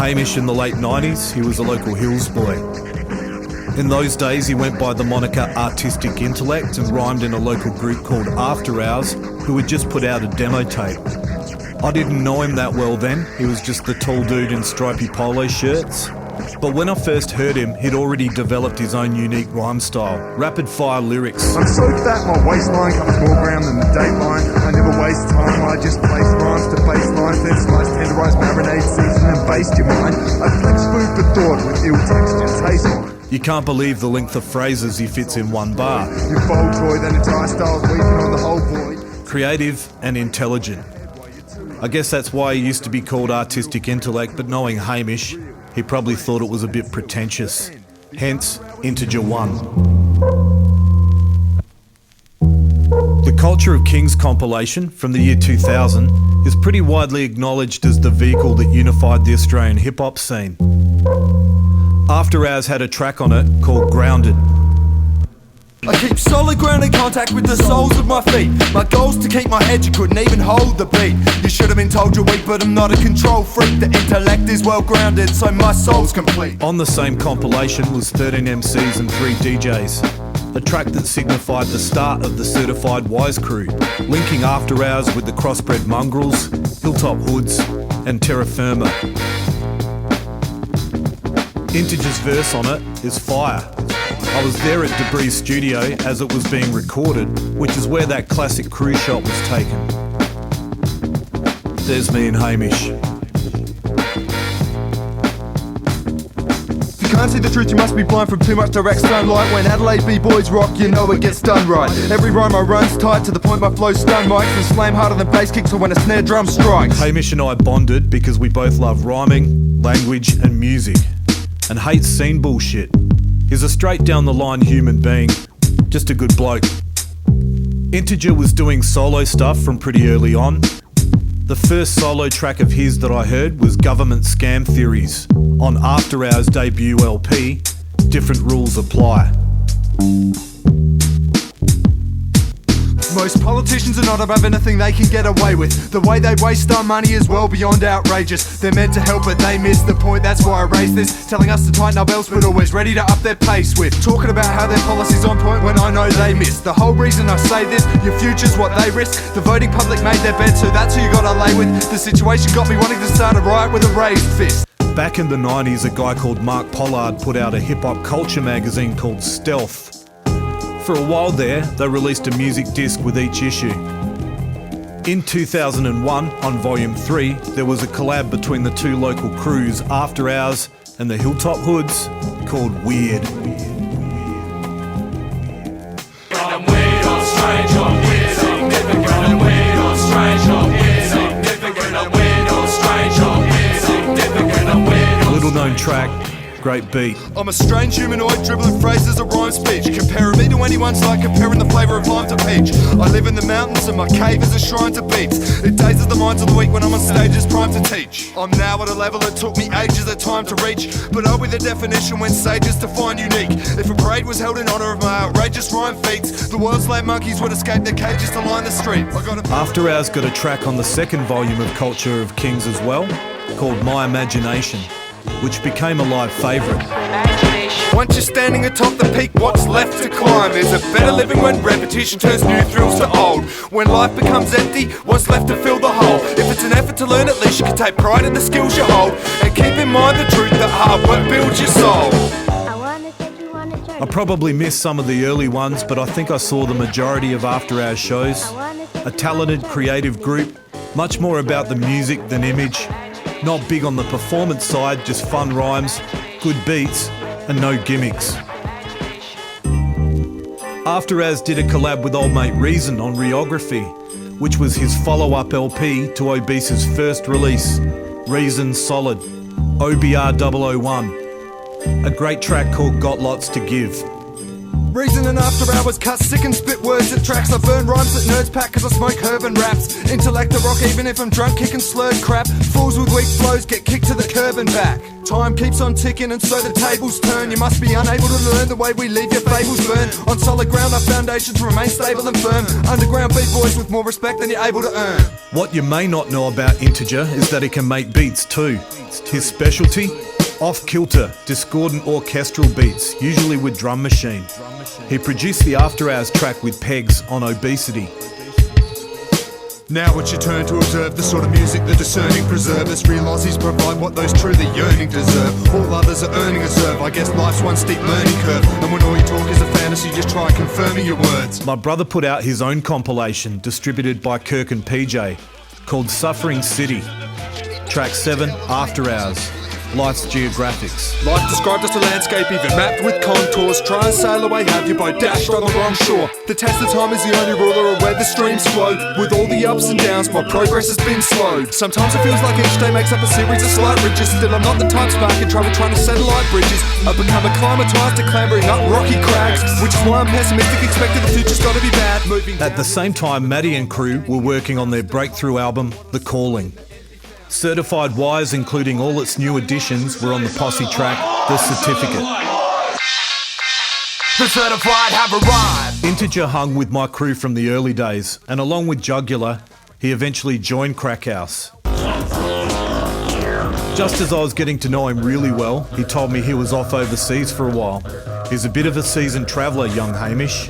Hamish in the late 90s, he was a local Hills boy. In those days, he went by the moniker Artistic Intellect and rhymed in a local group called After Hours, who had just put out a demo tape. I didn't know him that well then, he was just the tall dude in stripy polo shirts. But when I first heard him, he'd already developed his own unique rhyme style, rapid-fire lyrics. I'm so fat, my waistline comes more ground than the dateline. I never waste time, I just place rhymes to baselines, then slice, tenderize, marinade, season and baste your mind. I flex food for thought with ill texture, taste line. You can't believe the length of phrases he fits in one bar. You fold toy, then entire style's weeping on the whole void. Creative and intelligent. I guess that's why he used to be called Artistic Intellect, but knowing Hamish, he probably thought it was a bit pretentious. Hence, Integer1. The Culture of Kings compilation from the year 2000 is pretty widely acknowledged as the vehicle that unified the Australian hip-hop scene. After Hours had a track on it called Grounded. I keep solid ground in contact with the soles of my feet. My goal's to keep my head, you couldn't even hold the beat. You should have been told you're weak, but I'm not a control freak. The intellect is well grounded, so my soul's complete. On the same compilation was 13 MCs and 3 DJs. A track that signified the start of the Certified Wise Crew, linking After Hours with the Crossbred Mongrels, Hilltop Hoods and Terra Firma. Integer's verse on it is fire. I was there at Debris Studio as it was being recorded, which is where that classic crew shot was taken. There's me and Hamish. If you can't see the truth, you must be blind from too much direct sunlight. When Adelaide B-boys rock, you know it gets done right. Every rhyme I run's tight to the point my flow stun mics and slam harder than bass kicks or when a snare drum strikes. Hamish and I bonded because we both love rhyming, language and music, and hate scene bullshit. He's a straight down the line human being, just a good bloke. Integer was doing solo stuff from pretty early on. The first solo track of his that I heard was Government Scam Theories on After Hours' debut LP, Different Rules Apply. Most politicians are not above anything they can get away with. The way they waste our money is well beyond outrageous. They're meant to help but they miss the point, that's why I raise this. Telling us to tighten our belts but always ready to up their pace with. Talking about how their policy's on point when I know they miss. The whole reason I say this, your future's what they risk. The voting public made their bed so that's who you gotta lay with. The situation got me wanting to start a riot with a raised fist. Back in the 90s, a guy called Mark Pollard put out a hip-hop culture magazine called Stealth. For a while there, they released a music disc with each issue. In 2001, on Volume 3, there was a collab between the two local crews, After Hours and the Hilltop Hoods, called Weird. Little known track, great beat. I'm a strange humanoid dribbling phrases of rhyme speech. Comparing me to anyone's like comparing the flavour of lime to peach. I live in the mountains and my cave is a shrine to beats. It dazes the minds of the weak when I'm on stage is prime to teach. I'm now at a level that took me ages of time to reach. But I'll be the definition when sages define unique. If a parade was held in honour of my outrageous rhyme feats, the world's lame monkeys would escape their cages to line the street. After Hours got a track on the second volume of Culture of Kings as well, called My Imagination, which became a live favourite. Once you're standing atop the peak, what's left to climb? Is it better living when repetition turns new thrills to old? When life becomes empty, what's left to fill the hole? If it's an effort to learn, at least you can take pride in the skills you hold. And keep in mind the truth that hard work builds your soul. I probably missed some of the early ones, but I think I saw the majority of After Hours shows. A talented, creative group, much more about the music than image. Not big on the performance side, just fun rhymes, good beats, and no gimmicks. After Hours did a collab with old mate Reason on Rheography, which was his follow-up LP to Obese's first release, Reason Solid, OBR 001, a great track called Got Lots to Give. Reason and after hours, cut sick and spit words at tracks. I burn rhymes that nerds pack cause I smoke herb and raps. Intellect the rock even if I'm drunk kicking slurred crap. Fools with weak flows get kicked to the curb and back. Time keeps on ticking and so the tables turn. You must be unable to learn the way we leave your fables burn. On solid ground our foundations remain stable and firm. Underground beat boys with more respect than you're able to earn. What you may not know about Integer is that he can make beats too. His specialty? Off-kilter, discordant orchestral beats, usually with drum machine. He produced the After Hours track with Pegs on Obesity. Now it's your turn to observe the sort of music the discerning preserve. Let's real Aussies provide what those truly yearning deserve. All others are earning a serve. I guess life's one steep learning curve. And when all you talk is a fantasy, just try confirming your words. My brother put out his own compilation, distributed by Kirk and PJ, called Suffering City. Track 7, After Hours. Life's Geographics. Life described as a landscape even mapped with contours. Try and sail away, have your boat dashed on the wrong shore. The test of time is the only ruler of where the streams flow. With all the ups and downs, my progress has been slowed. Sometimes it feels like each day makes up a series of slight ridges. Still I'm not the type spark in trouble trying to satellite bridges. I've become acclimatized to clambering up rocky crags, which is why I'm pessimistic, expecting the future's gotta be bad. At the same time, Maddie and crew were working on their breakthrough album, The Calling. Certified Wise, including all its new additions, were on the posse track, The Certificate. The certified have arrived. Integer hung with my crew from the early days, and along with Jugular, he eventually joined Crackhouse. Just as I was getting to know him really well, he told me he was off overseas for a while. He's a bit of a seasoned traveller, young Hamish.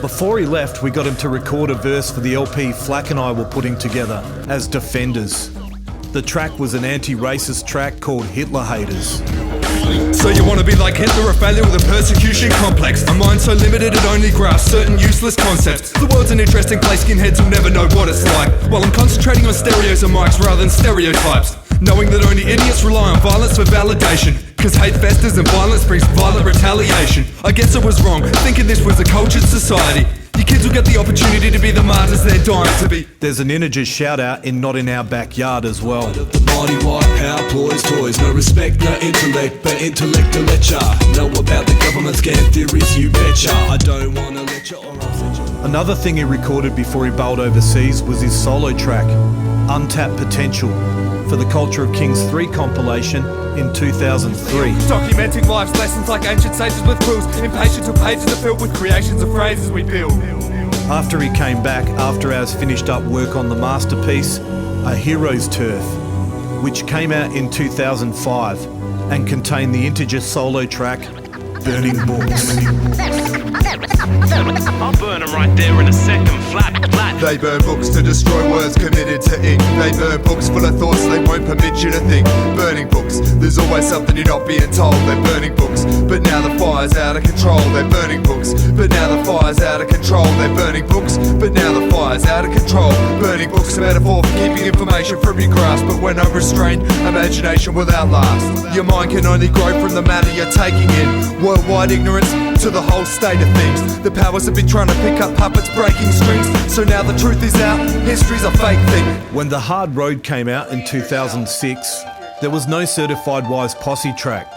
Before he left, we got him to record a verse for the LP Flack and I were putting together as Defenders. The track was an anti-racist track called Hitler Haters. So you wanna be like Hitler, a failure with a persecution complex. A mind so limited it only grasps certain useless concepts. The world's an interesting place, skinheads will never know what it's like. While I'm concentrating on stereos and mics rather than stereotypes. Knowing that only idiots rely on violence for validation. Cause hate festers and violence brings violent retaliation. I guess I was wrong, thinking this was a cultured society. You kids will get the opportunity to be the martyrs they're dying to be. There's an Integer shout out in Not In Our Backyard as well. The mighty white power ploys toys. No respect, no intellect, but intellect to lecture. Know about the government scam theories, you betcha. I don't wanna lecture or upset you. Another thing he recorded before he bailed overseas was his solo track, Untapped Potential, for the Culture of Kings 3 compilation in 2003. Documenting life's lessons like ancient sages with quills. Impatient till pages are filled with creations of phrases we build. After he came back, After Hours finished up work on the masterpiece, A Hero's Turf, which came out in 2005 and contained the Integer solo track, Burning Books. I'll burn them right there in a second, flat. They burn books to destroy words committed to ink. They burn books full of thoughts they won't permit you to think. Burning books, there's always something you're not being told. They're burning books, but now the fire's out of control. They're burning books, but now the fire's out of control. They're burning books, but now the fire's out of control. Burning books, a metaphor for keeping information from your grasp. But when unrestrained, imagination will outlast. Your mind can only grow from the matter you're taking in. Worldwide ignorance to the whole state of things. The powers have been trying to pick up puppets breaking strings. So now the truth is out, history's a fake thing. When The Hard Road came out in 2006, there was no certified Wise posse track.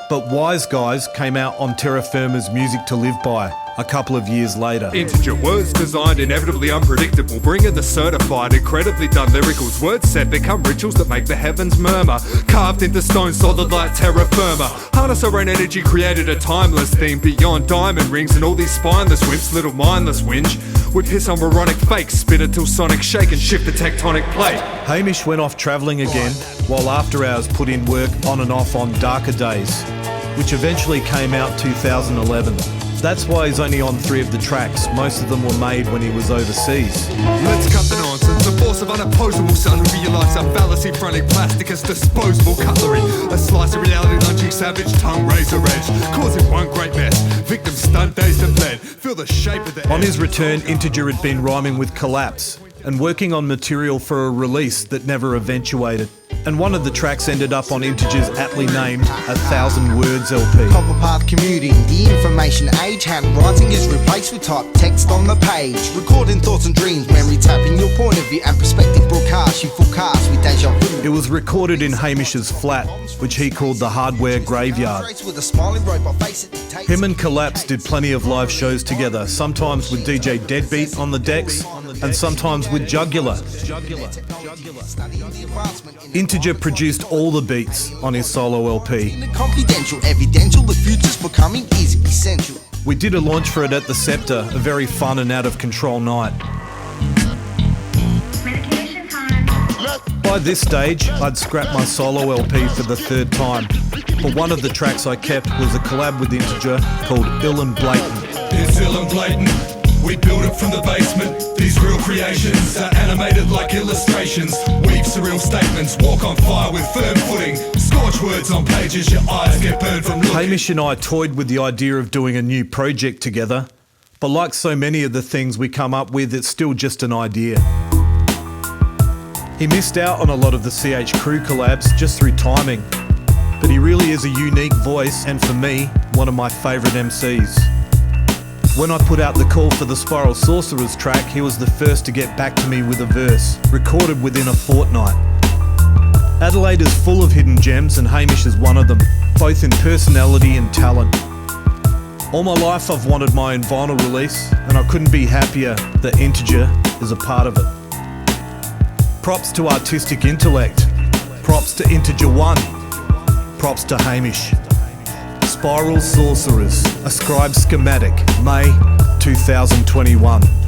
But Wise Guys came out on Terra Firma's Music to Live By a couple of years later. Integer words designed, inevitably unpredictable. Bringing the certified, incredibly done lyricals. Words said become rituals that make the heavens murmur. Carved into stone solid like terra firma. Harness our own energy, created a timeless theme. Beyond diamond rings and all these spineless wimps. Little mindless whinge would hiss on moronic fakes. Spin it till sonic shake and shift the tectonic plate. Hamish went off travelling again, while After Hours put in work on and off on Darker Days, which eventually came out 2011. That's why he's only on 3 of the tracks. Most of them were made when he was overseas. Let's cut the nonsense. The force of unopposable son who realised our fallacy fronting plastic as disposable cutlery. A slice of reality lunging savage tongue razor edge, causing one great mess. Victims stunned, dazed and bled. Feel the shape of the On his return, Integer had been rhyming with Collapse and working on material for a release that never eventuated. And one of the tracks ended up on Integer's aptly named 1,000 Words LP. Copper path commuting, the information age, handwriting is replaced with typed text on the page. Recording thoughts and dreams, memory tapping your point of view and perspective broadcast. You forecast with deja vu. It was recorded in Hamish's flat, which he called the hardware graveyard. With a smiling robot face at the tape. Him and Collapse did plenty of live shows together, sometimes with DJ Deadbeat on the decks, and sometimes with Jugular. Integer produced all the beats on his solo LP. Confidential, evidential, the future's becoming easy, essential. We did a launch for it at the Scepter, a very fun and out of control night. Medication time. By this stage, I'd scrapped my solo LP for the third time, but one of the tracks I kept was a collab with Integer called Ill and Blatant. It's ill and blatant. We build it from the basement. These real creations are animated like illustrations. Weave surreal statements, walk on fire with firm footing. Scorch words on pages, your eyes get burned from looking. Hamish and I toyed with the idea of doing a new project together, but like so many of the things we come up with, it's still just an idea. He missed out on a lot of the CH Crew collabs just through timing, but he really is a unique voice and for me, one of my favourite MCs. When I put out the call for the Spiral Sorcerers track, he was the first to get back to me with a verse, recorded within a fortnight. Adelaide is full of hidden gems and Hamish is one of them, both in personality and talent. All my life I've wanted my own vinyl release and I couldn't be happier that Integer is a part of it. Props to artistic intellect, props to Integer1, props to Hamish. Spiral Sorcerers, a Scribe Schematic, May 2021.